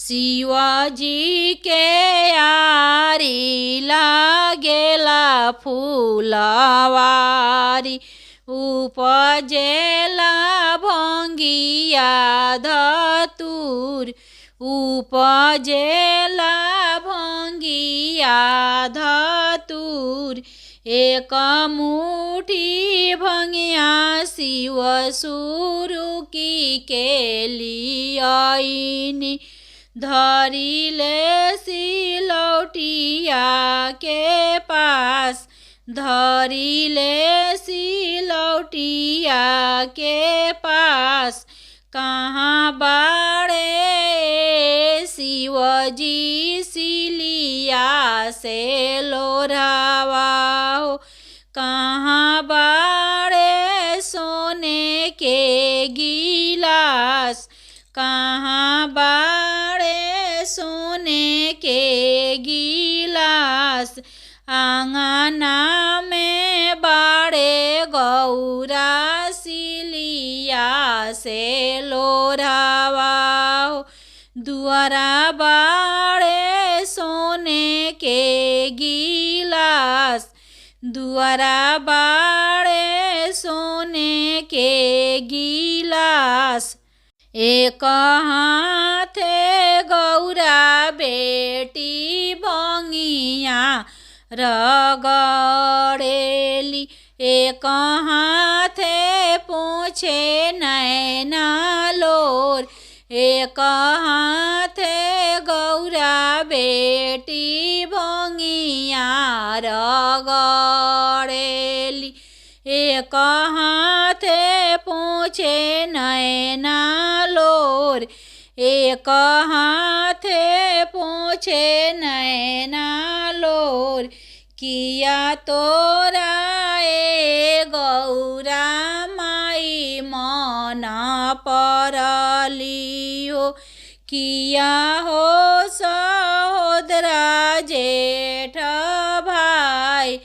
शिवजी के यारी लागेला फूलवारी उपजेला भंगिया धतूर उपजेला भंगिया धतूर एक मुठी भंगिया शिव सुरु की के लियाइनी धरिले सिलौटिया के पास धरिले सिलौटिया के पास कहाँ बाड़े शिवजी सिलिया से लोरावा हो कहाँ बाड़े सोने के गिलास कहाँ बाड़े सोने के गिलास आंगना में बाड़े गौरा सिलिया से लोरावा हो दुआरा बाड़े सोने के गिलास दुआरा बाड़े सोने के गिलास एक हाथे गौरा बेटी भंगिया रगड़ेली एक हाथे पूछे नैना लोर एक हाथे गौरा बेटी भंगिया रगड़ेली एक हाथे पूछे नैना लोर एक हाथे पूछे नैना लोर किया तोरा ए गौरा माई मन परली हो किया हो सहोदरा जेठ भाई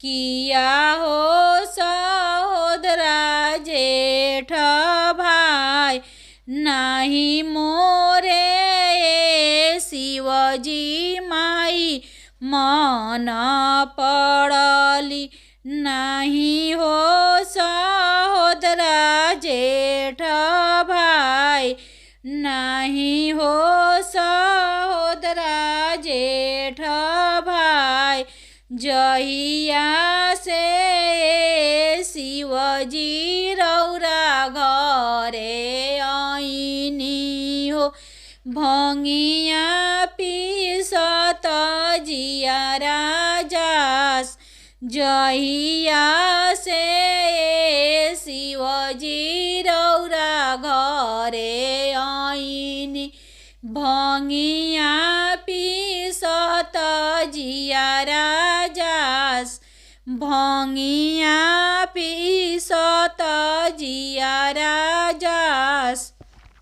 किया हो सहोदरा जेठ भाई नाही मोरे शिवजी माई मन पड़ली नाही हो सहोदरा जेठ भाई नाही हो सहोदरा जेठ भाई जहिया से शिवजी रौरा घरे आइनी हो भंगिया पीसत जियारा जास जहिया से शिवजी रौरा घरे आइनी भंगिया पीसत जियारा जास भंगिया पीसत जियारा